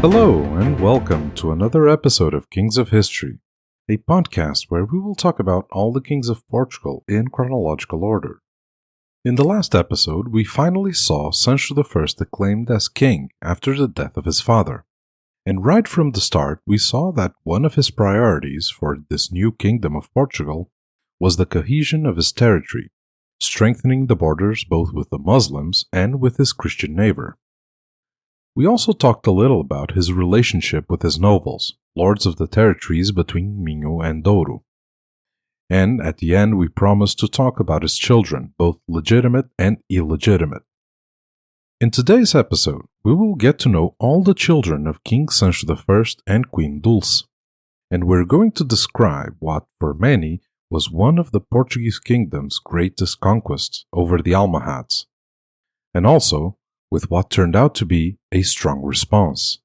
Hello, and welcome to another episode of Kings of History, a podcast where we will talk about all the kings of Portugal in chronological order. In the last episode, we finally saw Sancho I acclaimed as king after the death of his father. And right from the start, we saw that one of his priorities for this new kingdom of Portugal was the cohesion of his territory, strengthening the borders both with the Muslims and with his Christian neighbor. We also talked a little about his relationship with his nobles, lords of the territories between Minho and Douro. And at the end, we promised to talk about his children, both legitimate and illegitimate. In today's episode, we will get to know all the children of King Sancho I and Queen Dulce, and we're going to describe what, for many, was one of the Portuguese kingdom's greatest conquests over the Almohads, and also with what turned out to be a strong response.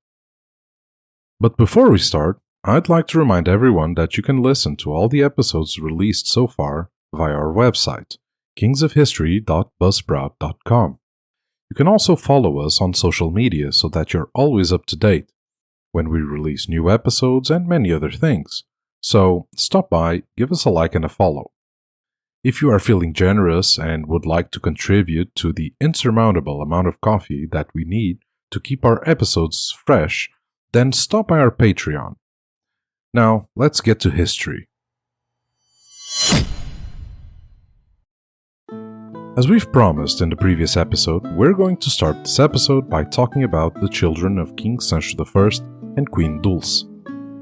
But before we start, I'd like to remind everyone that you can listen to all the episodes released so far via our website, kingsofhistory.buzzsprout.com. You can also follow us on social media so that you're always up to date when we release new episodes and many other things. So stop by, give us a like and a follow. If you are feeling generous and would like to contribute to the insurmountable amount of coffee that we need to keep our episodes fresh, then stop by our Patreon. Now, let's get to history. As we've promised in the previous episode, we're going to start this episode by talking about the children of King Sancho I and Queen Dulce,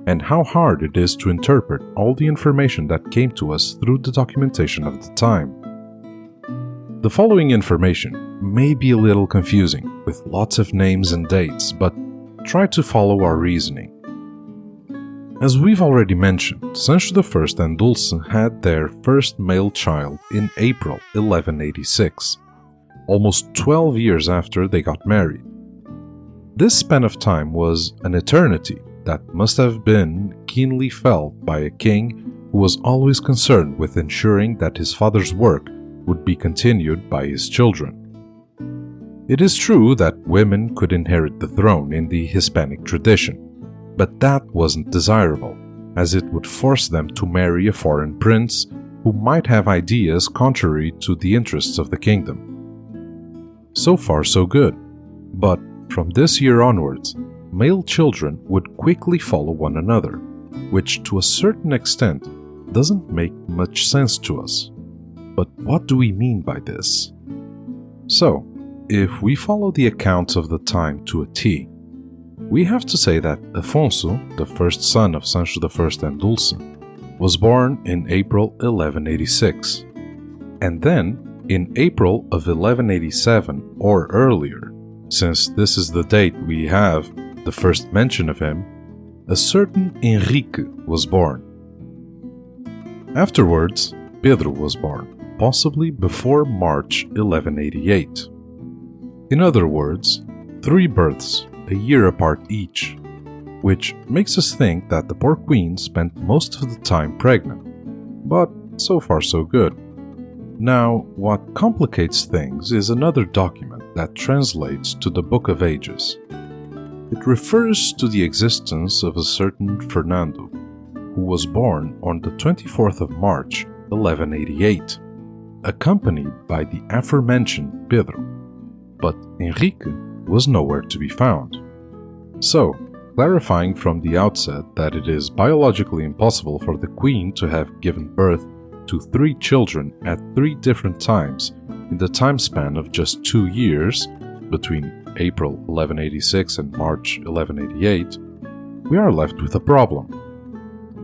and how hard it is to interpret all the information that came to us through the documentation of the time. The following information may be a little confusing, with lots of names and dates, but try to follow our reasoning. As we've already mentioned, Sancho I and Dulce had their first male child in April 1186, almost 12 years after they got married. This span of time was an eternity that must have been keenly felt by a king who was always concerned with ensuring that his father's work would be continued by his children. It is true that women could inherit the throne in the Hispanic tradition, but that wasn't desirable, as it would force them to marry a foreign prince who might have ideas contrary to the interests of the kingdom. So far so good, but from this year onwards, male children would quickly follow one another, which to a certain extent doesn't make much sense to us. But what do we mean by this? So, if we follow the accounts of the time to a T, we have to say that Afonso, the first son of Sancho I and Dulce, was born in April 1186, and then in April of 1187 or earlier, since this is the date we have the first mention of him, a certain Henrique was born. Afterwards, Pedro was born, possibly before March 1188. In other words, 3 births, a year apart each, which makes us think that the poor queen spent most of the time pregnant. But so far so good. Now, what complicates things is another document that translates to the Book of Ages. It refers to the existence of a certain Fernando, who was born on the 24th of March, 1188, accompanied by the aforementioned Pedro, but Henrique was nowhere to be found. So, clarifying from the outset that it is biologically impossible for the queen to have given birth to 3 children at 3 different times in the time span of just 2 years, between April 1186 and March 1188, we are left with a problem.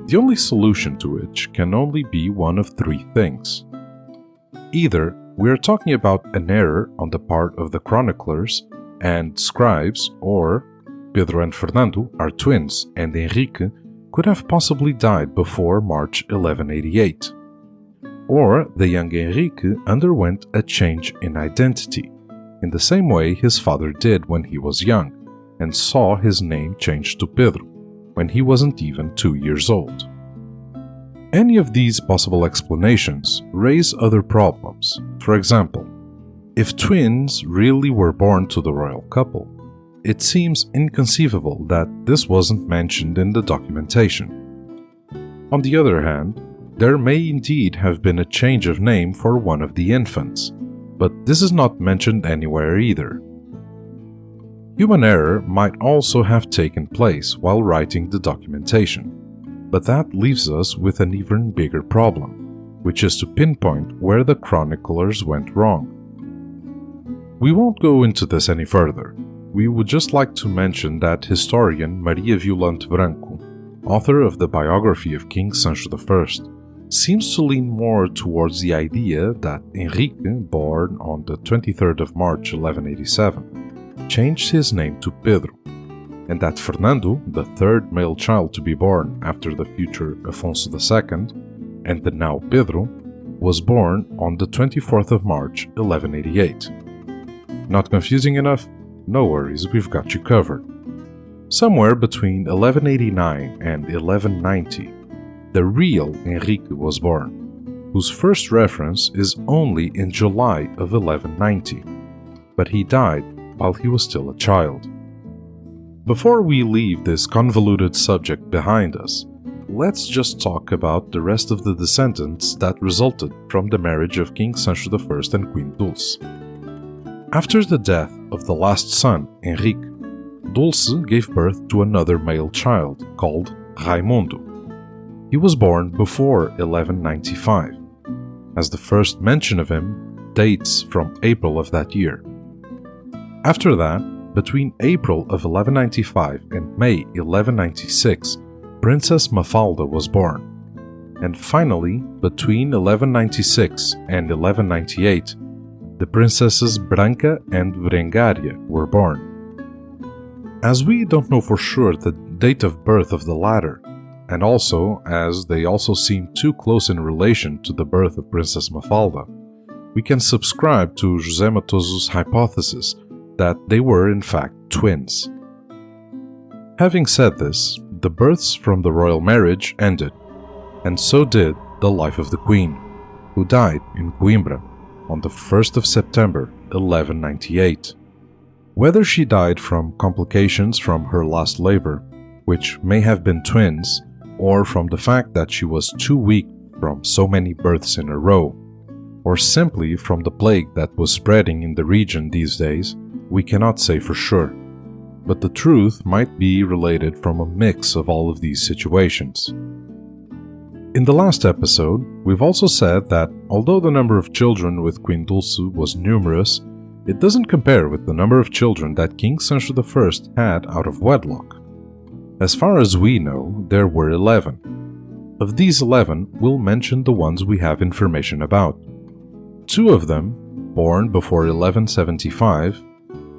The only solution to which can only be one of 3 things. Either we are talking about an error on the part of the chroniclers and scribes, or Pedro and Fernando are twins and Henrique could have possibly died before March 1188. Or the young Henrique underwent a change in identity, in the same way his father did when he was young, and saw his name changed to Pedro, when he wasn't even 2 years old. Any of these possible explanations raise other problems. For example, if twins really were born to the royal couple, it seems inconceivable that this wasn't mentioned in the documentation. On the other hand, there may indeed have been a change of name for one of the infants, but this is not mentioned anywhere either. Human error might also have taken place while writing the documentation, but that leaves us with an even bigger problem, which is to pinpoint where the chroniclers went wrong. We won't go into this any further. We would just like to mention that historian Maria Violante Branco, author of the biography of King Sancho I, seems to lean more towards the idea that Henrique, born on the 23rd of March 1187, changed his name to Pedro, and that Fernando, the third male child to be born after the future Afonso II, and the now Pedro, was born on the 24th of March 1188. Not confusing enough? No worries, we've got you covered. Somewhere between 1189 and 1190, the real Henrique was born, whose first reference is only in July of 1190, but he died while he was still a child. Before we leave this convoluted subject behind us, let's just talk about the rest of the descendants that resulted from the marriage of King Sancho I and Queen Dulce. After the death of the last son, Henrique, Dulce gave birth to another male child called Raimundo. He was born before 1195, as the first mention of him dates from April of that year. After that, between April of 1195 and May 1196, Princess Mafalda was born. And finally, between 1196 and 1198, the princesses Branca and Berengaria were born. As we don't know for sure the date of birth of the latter, and also as they also seem too close in relation to the birth of Princess Mafalda, we can subscribe to José Matoso's hypothesis that they were in fact twins. Having said this, the births from the royal marriage ended, and so did the life of the queen, who died in Coimbra on the 1st of September 1198. Whether she died from complications from her last labor, which may have been twins, or from the fact that she was too weak from so many births in a row, or simply from the plague that was spreading in the region these days, we cannot say for sure. But the truth might be related from a mix of all of these situations. In the last episode, we've also said that although the number of children with Queen Dulce was numerous, it doesn't compare with the number of children that King Sancho I had out of wedlock. As far as we know, there were 11. Of these 11, we'll mention the ones we have information about. 2 of them, born before 1175,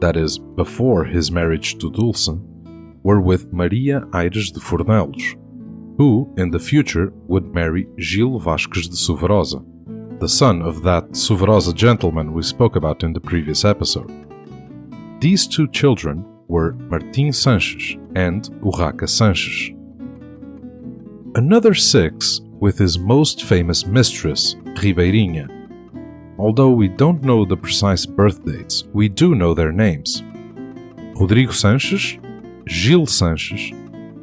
that is, before his marriage to Dulce, were with Maria Aires de Fornelos, who, in the future, would marry Gil Vasques de Suvarosa, the son of that Suvarosa gentleman we spoke about in the previous episode. These 2 children were Martim Sanches and Urraca Sanches. Another 6 with his most famous mistress, Ribeirinha. Although we don't know the precise birth dates, we do know their names: Rodrigo Sanches, Gil Sanches,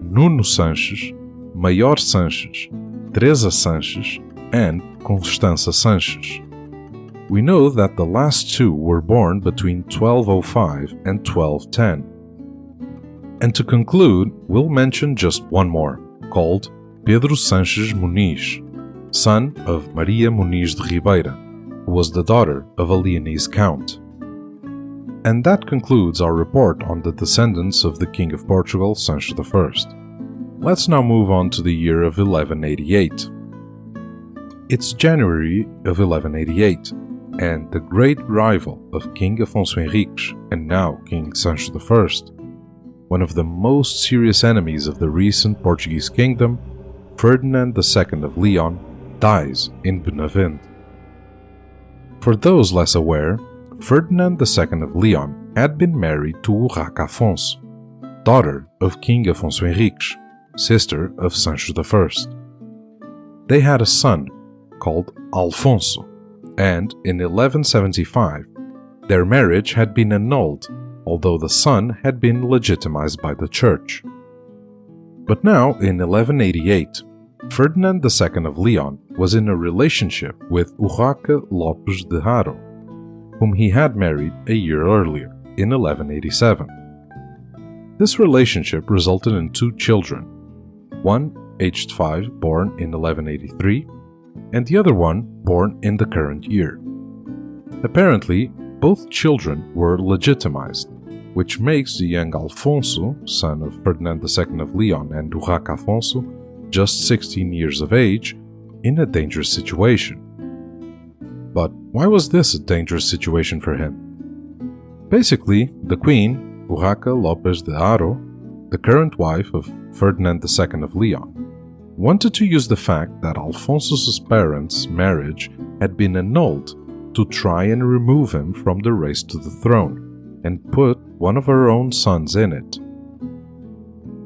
Nuno Sanches, Maior Sanches, Teresa Sanches, and Constança Sanches. We know that the last 2 were born between 1205 and 1210. And to conclude, we'll mention just one more, called Pedro Sanches Muniz, son of Maria Muniz de Ribeira, who was the daughter of a Leonese count. And that concludes our report on the descendants of the King of Portugal, Sancho I. Let's now move on to the year of 1188. It's January of 1188, and the great rival of King Afonso Henriques, and now King Sancho I, one of the most serious enemies of the recent Portuguese kingdom, Ferdinand II of Leon, dies in Benavente. For those less aware, Ferdinand II of Leon had been married to Urraca Afonso, daughter of King Afonso Henriques, sister of Sancho I. They had a son called Alfonso, and in 1175, their marriage had been annulled although the son had been legitimized by the church. But now, in 1188, Ferdinand II of Leon was in a relationship with Urraca Lopes de Haro, whom he had married a year earlier, in 1187. This relationship resulted in 2 children, one aged 5, born in 1183, and the other one born in the current year. Apparently, both children were legitimized, which makes the young Alfonso, son of Ferdinand II of Leon and Urraca Afonso, just 16 years of age, in a dangerous situation. But why was this a dangerous situation for him? Basically, the queen, Urraca Lopes de Haro, the current wife of Ferdinand II of Leon, wanted to use the fact that Alfonso's parents' marriage had been annulled to try and remove him from the race to the throne, and put one of her own sons in it.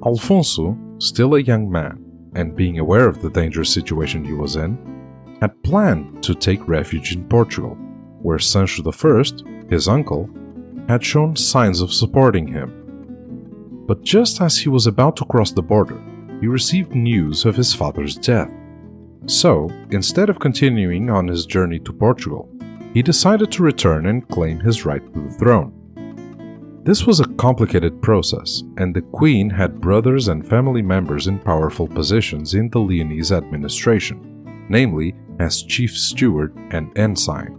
Alfonso, still a young man, and being aware of the dangerous situation he was in, had planned to take refuge in Portugal, where Sancho I, his uncle, had shown signs of supporting him. But just as he was about to cross the border, he received news of his father's death. So, instead of continuing on his journey to Portugal, he decided to return and claim his right to the throne. This was a complicated process, and the queen had brothers and family members in powerful positions in the Leonese administration, namely as chief steward and ensign.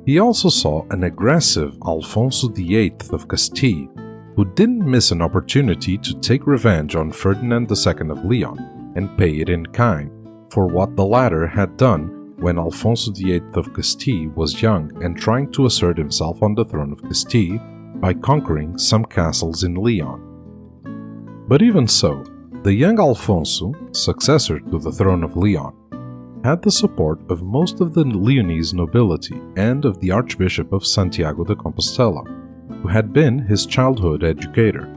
He also saw an aggressive Alfonso VIII of Castile, who didn't miss an opportunity to take revenge on Ferdinand II of Leon and pay it in kind for what the latter had done when Alfonso VIII of Castile was young and trying to assert himself on the throne of Castile by conquering some castles in Leon. But even so, the young Alfonso, successor to the throne of Leon, had the support of most of the Leonese nobility and of the Archbishop of Santiago de Compostela, who had been his childhood educator.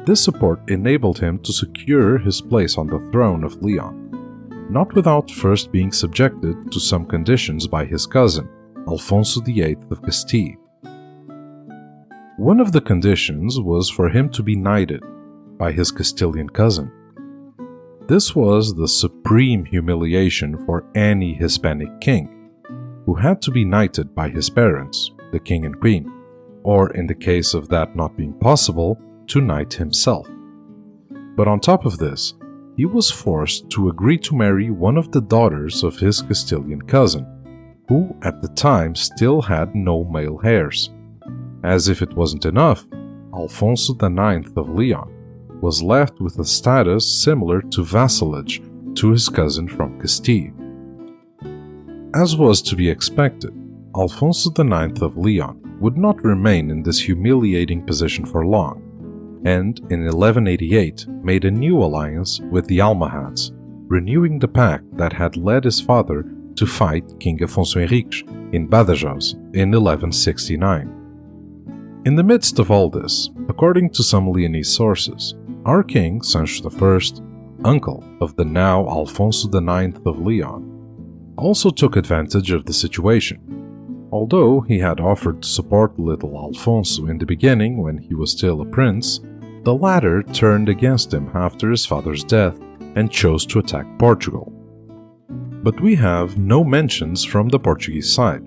This support enabled him to secure his place on the throne of Leon, not without first being subjected to some conditions by his cousin, Alfonso VIII of Castile. One of the conditions was for him to be knighted by his Castilian cousin. This was the supreme humiliation for any Hispanic king, who had to be knighted by his parents, the king and queen, or in the case of that not being possible, to knight himself. But on top of this, he was forced to agree to marry one of the daughters of his Castilian cousin, who at the time still had no male heirs. As if it wasn't enough, Alfonso IX of Leon was left with a status similar to vassalage to his cousin from Castile. As was to be expected, Alfonso IX of Leon would not remain in this humiliating position for long, and in 1188 made a new alliance with the Almohads, renewing the pact that had led his father to fight King Afonso Henriques in Badajoz in 1169. In the midst of all this, according to some Leonese sources, our king, Sancho I, uncle of the now Alfonso IX of Leon, also took advantage of the situation. Although he had offered to support little Alfonso in the beginning when he was still a prince, the latter turned against him after his father's death and chose to attack Portugal. But we have no mentions from the Portuguese side,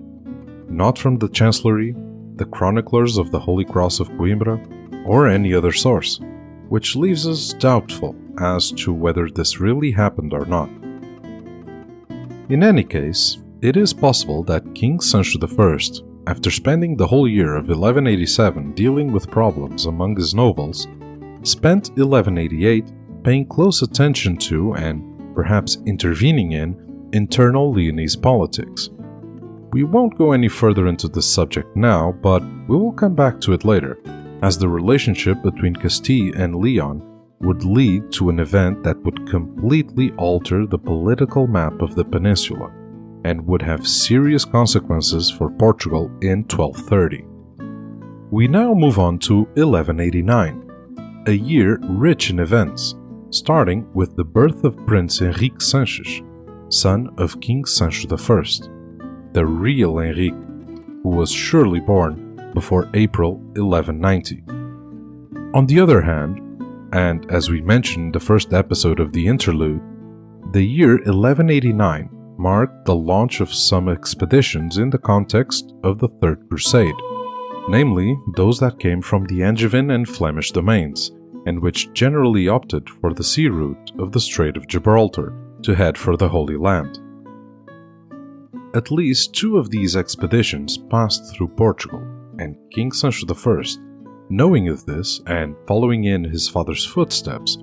not from the Chancellery, the chroniclers of the Holy Cross of Coimbra, or any other source, which leaves us doubtful as to whether this really happened or not. In any case, it is possible that King Sancho I, after spending the whole year of 1187 dealing with problems among his nobles, spent 1188 paying close attention to and perhaps intervening in internal Leonese politics. We won't go any further into this subject now, but we will come back to it later, as the relationship between Castile and Leon would lead to an event that would completely alter the political map of the peninsula and would have serious consequences for Portugal in 1230. We now move on to 1189, a year rich in events, starting with the birth of Prince Henrique Sanches, son of King Sancho I, the real Henrique, who was surely born before April 1190. On the other hand, and as we mentioned in the first episode of the interlude, the year 1189 marked the launch of some expeditions in the context of the Third Crusade, namely those that came from the Angevin and Flemish domains, and which generally opted for the sea route of the Strait of Gibraltar to head for the Holy Land. At least 2 of these expeditions passed through Portugal, and King Sancho I, knowing of this and following in his father's footsteps,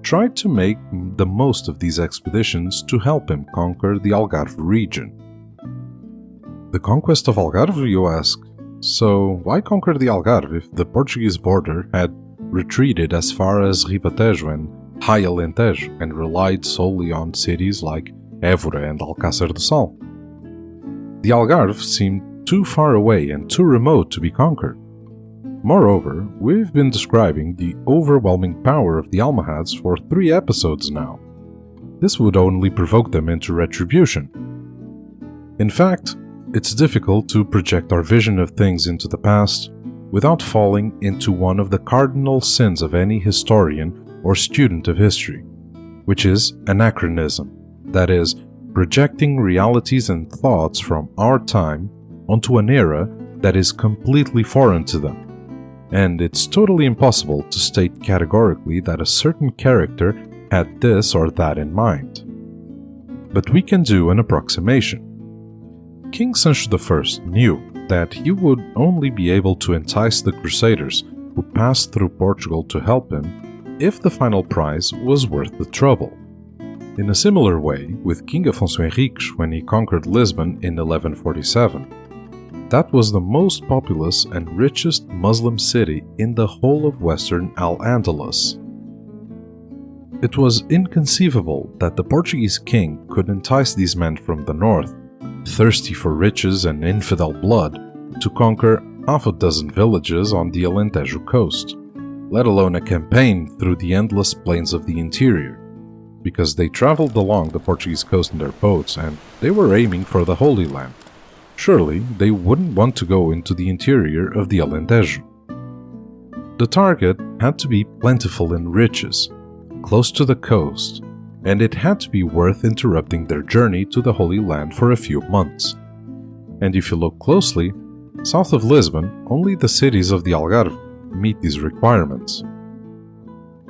tried to make the most of these expeditions to help him conquer the Algarve region. The conquest of Algarve, you ask? So why conquer the Algarve if the Portuguese border had retreated as far as Ribatejo and High Alentejo and relied solely on cities like Évora and Alcácer do Sal? The Algarve seemed too far away and too remote to be conquered. Moreover, we've been describing the overwhelming power of the Almohads for 3 episodes now. This would only provoke them into retribution. In fact, it's difficult to project our vision of things into the past without falling into one of the cardinal sins of any historian or student of history, which is anachronism, that is, projecting realities and thoughts from our time onto an era that is completely foreign to them. And it's totally impossible to state categorically that a certain character had this or that in mind. But we can do an approximation. King Sancho I knew that he would only be able to entice the Crusaders who passed through Portugal to help him if the final prize was worth the trouble. In a similar way with King Afonso Henriques when he conquered Lisbon in 1147. That was the most populous and richest Muslim city in the whole of Western Al-Andalus. It was inconceivable that the Portuguese king could entice these men from the north, thirsty for riches and infidel blood, to conquer half a dozen villages on the Alentejo coast, let alone a campaign through the endless plains of the interior, because they traveled along the Portuguese coast in their boats and they were aiming for the Holy Land. Surely they wouldn't want to go into the interior of the Alentejo. The target had to be plentiful in riches, close to the coast, and it had to be worth interrupting their journey to the Holy Land for a few months. And if you look closely, south of Lisbon, only the cities of the Algarve meet these requirements.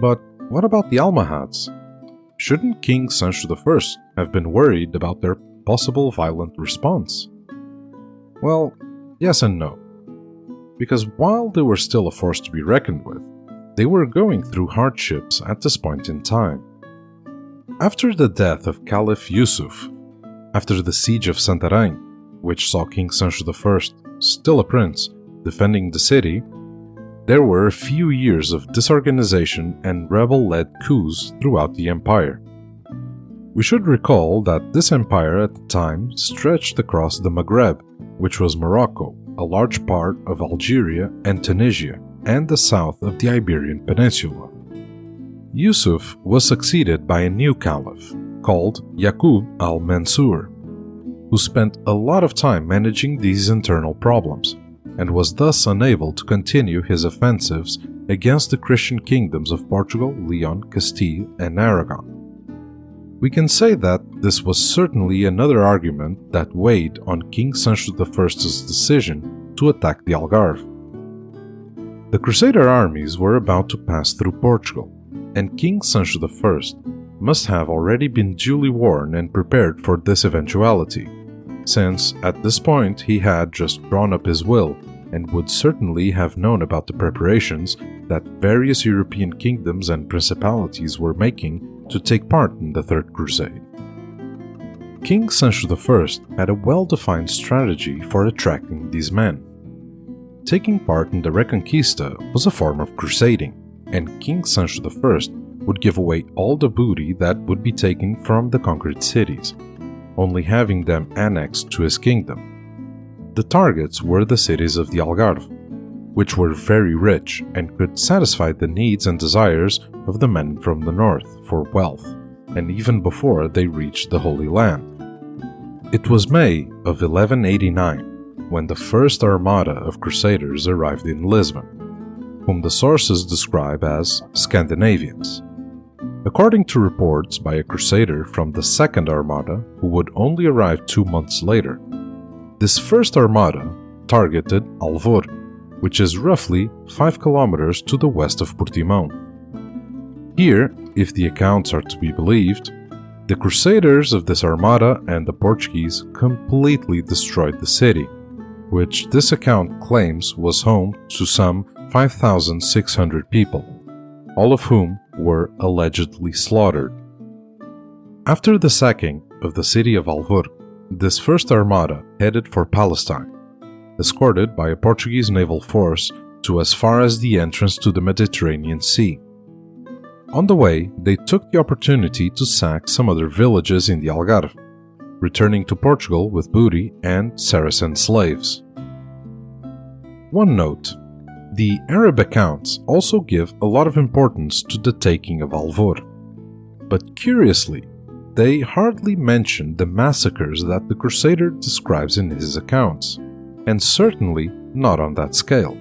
But what about the Almohads? Shouldn't King Sancho I have been worried about their possible violent response? Well, yes and no. Because while they were still a force to be reckoned with, they were going through hardships at this point in time. After the death of Caliph Yusuf, after the siege of Santarém, which saw King Sancho I, still a prince, defending the city, there were a few years of disorganization and rebel-led coups throughout the empire. We should recall that this empire at the time stretched across the Maghreb, which was Morocco, a large part of Algeria and Tunisia, and the south of the Iberian Peninsula. Yusuf was succeeded by a new caliph, called Yaqub al-Mansur, who spent a lot of time managing these internal problems, and was thus unable to continue his offensives against the Christian kingdoms of Portugal, Leon, Castile, and Aragon. We can say that this was certainly another argument that weighed on King Sancho I's decision to attack the Algarve. The Crusader armies were about to pass through Portugal, and King Sancho I must have already been duly warned and prepared for this eventuality, since at this point he had just drawn up his will and would certainly have known about the preparations that various European kingdoms and principalities were making to take part in the Third Crusade. King Sancho I had a well-defined strategy for attracting these men. Taking part in the Reconquista was a form of crusading, and King Sancho I would give away all the booty that would be taken from the conquered cities, only having them annexed to his kingdom. The targets were the cities of the Algarve, which were very rich and could satisfy the needs and desires of the men from the north for wealth, and even before they reached the Holy Land. It was May of 1189, when the first armada of crusaders arrived in Lisbon, whom the sources describe as Scandinavians. According to reports by a crusader from the second armada, who would only arrive 2 months later, this first armada targeted Alvor, which is roughly 5 kilometers to the west of Portimão. Here, if the accounts are to be believed, the crusaders of this armada and the Portuguese completely destroyed the city, which this account claims was home to some 5,600 people, all of whom were allegedly slaughtered. After the sacking of the city of Alvor, this first armada headed for Palestine, escorted by a Portuguese naval force to as far as the entrance to the Mediterranean Sea. On the way, they took the opportunity to sack some other villages in the Algarve, returning to Portugal with booty and Saracen slaves. One note: the Arab accounts also give a lot of importance to the taking of Alvor, but curiously, they hardly mention the massacres that the Crusader describes in his accounts, and certainly not on that scale,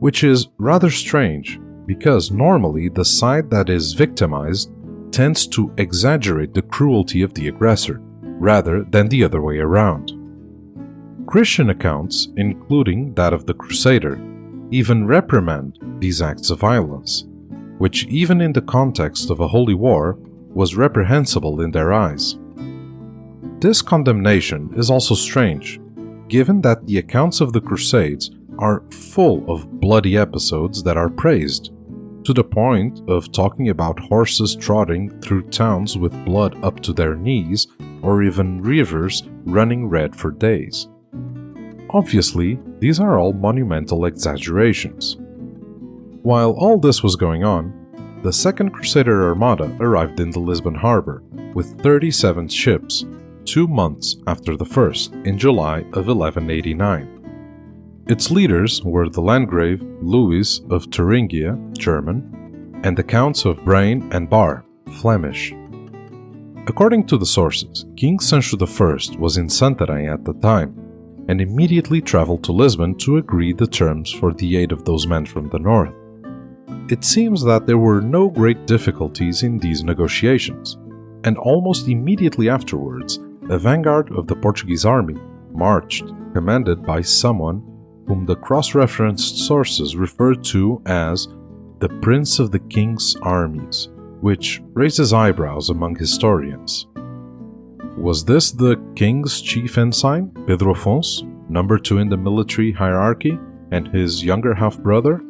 which is rather strange because normally the side that is victimized tends to exaggerate the cruelty of the aggressor, rather than the other way around. Christian accounts, including that of the Crusader, even reprimand these acts of violence, which even in the context of a holy war was reprehensible in their eyes. This condemnation is also strange, given that the accounts of the Crusades are full of bloody episodes that are praised, to the point of talking about horses trotting through towns with blood up to their knees, or even rivers running red for days. Obviously, these are all monumental exaggerations. While all this was going on, the Second Crusader Armada arrived in the Lisbon harbor with 37 ships, 2 months after the first, in July of 1189. Its leaders were the Landgrave Louis of Thuringia, German, and the Counts of Braine and Bar, Flemish. According to the sources, King Sancho I was in Santarém at the time, and immediately traveled to Lisbon to agree the terms for the aid of those men from the north. It seems that there were no great difficulties in these negotiations, and almost immediately afterwards, a vanguard of the Portuguese army marched, commanded by someone whom the cross-referenced sources refer to as the Prince of the King's Armies, which raises eyebrows among historians. Was this the King's chief ensign, Pedro Afonso, number 2 in the military hierarchy, and his younger half-brother?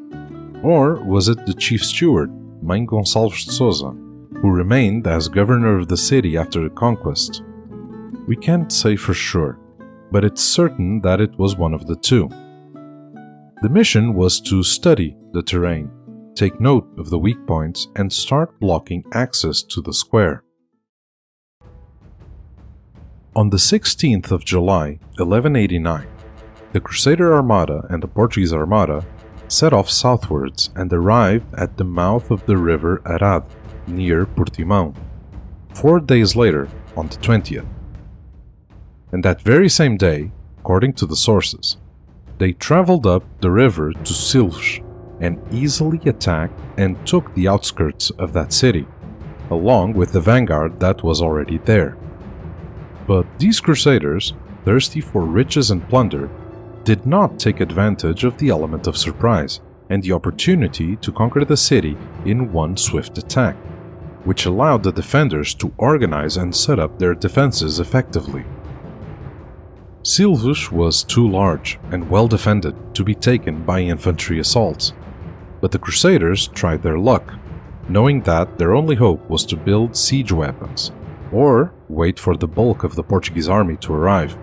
Or was it the chief steward, Mãe Gonçalves de Sousa, who remained as governor of the city after the conquest? We can't say for sure, but it's certain that it was one of the two. The mission was to study the terrain, take note of the weak points, and start blocking access to the square. On the 16th of July, 1189, the Crusader Armada and the Portuguese Armada set off southwards and arrived at the mouth of the river Arad, near Portimão, 4 days later, on the 20th. And that very same day, according to the sources, they traveled up the river to Silves and easily attacked and took the outskirts of that city, along with the vanguard that was already there. But these crusaders, thirsty for riches and plunder, did not take advantage of the element of surprise and the opportunity to conquer the city in one swift attack, which allowed the defenders to organize and set up their defenses effectively. Silves was too large and well defended to be taken by infantry assaults, but the Crusaders tried their luck, knowing that their only hope was to build siege weapons, or wait for the bulk of the Portuguese army to arrive.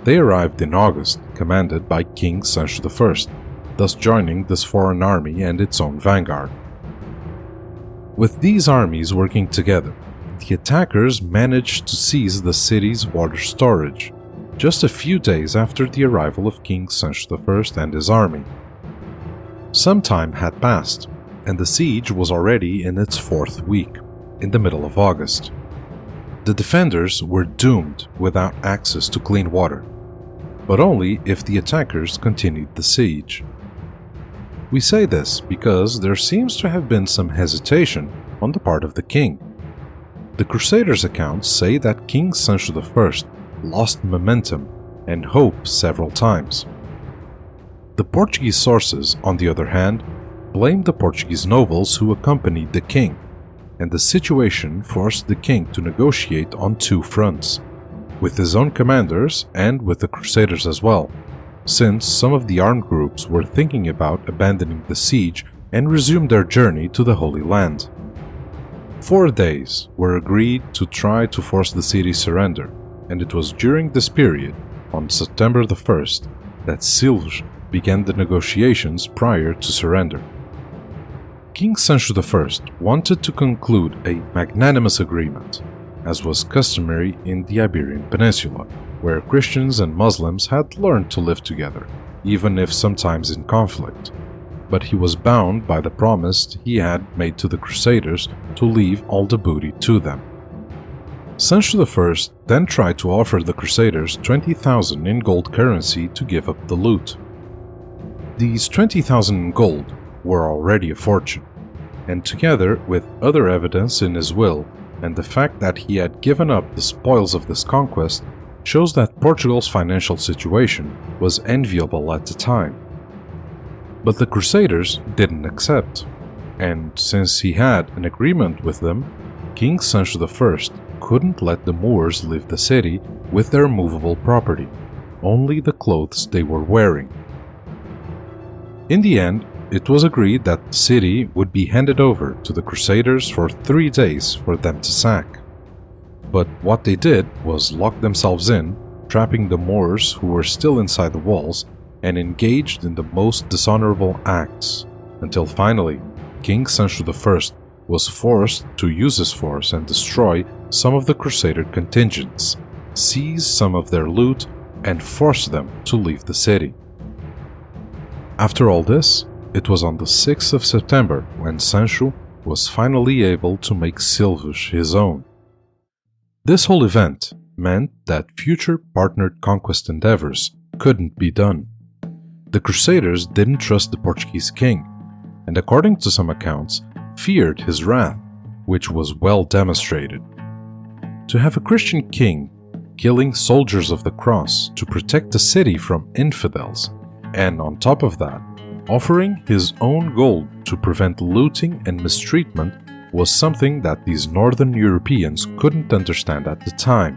They arrived in August, commanded by King Sancho I, thus joining this foreign army and its own vanguard. With these armies working together, the attackers managed to seize the city's water storage, just a few days after the arrival of King Sancho I and his army. Some time had passed, and the siege was already in its 4th week, in the middle of August. The defenders were doomed without access to clean water, but only if the attackers continued the siege. We say this because there seems to have been some hesitation on the part of the king. The Crusaders' accounts say that King Sancho I lost momentum and hope several times. The Portuguese sources, on the other hand, blame the Portuguese nobles who accompanied the king, and the situation forced the king to negotiate on two fronts, with his own commanders and with the Crusaders as well, since some of the armed groups were thinking about abandoning the siege and resume their journey to the Holy Land. 4 days were agreed to try to force the city's surrender, and it was during this period, on September the 1st, that Silves began the negotiations prior to surrender. King Sancho I wanted to conclude a magnanimous agreement, as was customary in the Iberian Peninsula, where Christians and Muslims had learned to live together, even if sometimes in conflict. But he was bound by the promise he had made to the Crusaders to leave all the booty to them. Sancho I then tried to offer the Crusaders 20,000 in gold currency to give up the loot. These 20,000 in gold were already a fortune, and together with other evidence in his will and the fact that he had given up the spoils of this conquest, shows that Portugal's financial situation was enviable at the time. But the Crusaders didn't accept, and since he had an agreement with them, King Sancho I couldn't let the Moors leave the city with their movable property, only the clothes they were wearing. In the end, it was agreed that the city would be handed over to the Crusaders for 3 days for them to sack. But what they did was lock themselves in, trapping the Moors who were still inside the walls and engaged in the most dishonorable acts, until finally King Sancho I was forced to use his force and destroy some of the Crusader contingents, seize some of their loot, and force them to leave the city. After all this, it was on the 6th of September when Sancho was finally able to make Silves his own. This whole event meant that future partnered conquest endeavors couldn't be done. The Crusaders didn't trust the Portuguese king, and according to some accounts, feared his wrath, which was well demonstrated. To have a Christian king killing soldiers of the cross to protect the city from infidels, and on top of that, offering his own gold to prevent looting and mistreatment, was something that these northern Europeans couldn't understand at the time.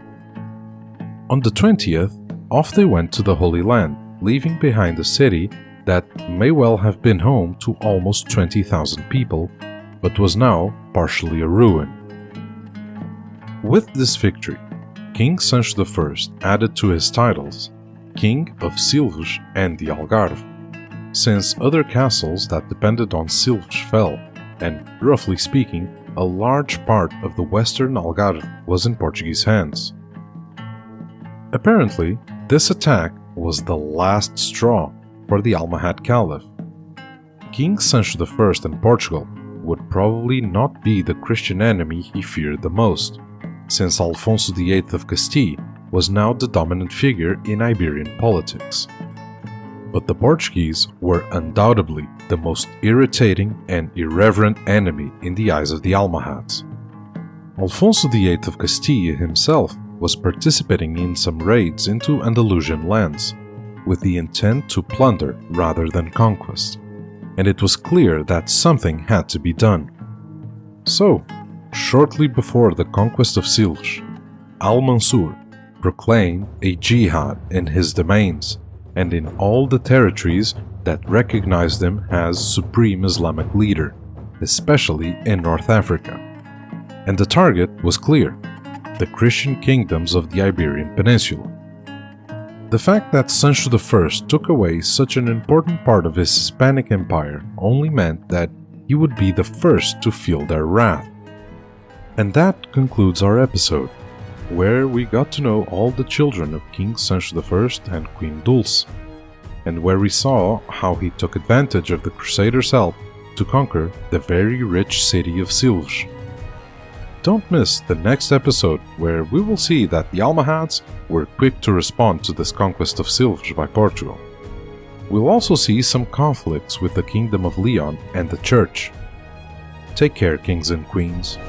On the 20th, off they went to the Holy Land, leaving behind a city that may well have been home to almost 20,000 people, but was now partially a ruin. With this victory, King Sancho I added to his titles King of Silves and the Algarve, since other castles that depended on Silves fell, and, roughly speaking, a large part of the western Algarve was in Portuguese hands. Apparently, this attack was the last straw for the Almohad Caliph. King Sancho I in Portugal would probably not be the Christian enemy he feared the most, since Alfonso VIII of Castile was now the dominant figure in Iberian politics. But the Portuguese were undoubtedly the most irritating and irreverent enemy in the eyes of the Almohads. Alfonso VIII of Castile himself was participating in some raids into Andalusian lands, with the intent to plunder rather than conquest, and it was clear that something had to be done. So, shortly before the conquest of Silves, Al-Mansur proclaimed a jihad in his domains and in all the territories that recognized him as supreme Islamic leader, especially in North Africa. And the target was clear: the Christian kingdoms of the Iberian Peninsula. The fact that Sancho I took away such an important part of his Hispanic empire only meant that he would be the first to feel their wrath. And that concludes our episode, where we got to know all the children of King Sancho I and Queen Dulce, and where we saw how he took advantage of the Crusaders' help to conquer the very rich city of Silves. don't miss the next episode where we will see that the Almohads were quick to respond to this conquest of Silves by Portugal. We'll also see some conflicts with the Kingdom of Leon and the Church. Take care, kings and queens.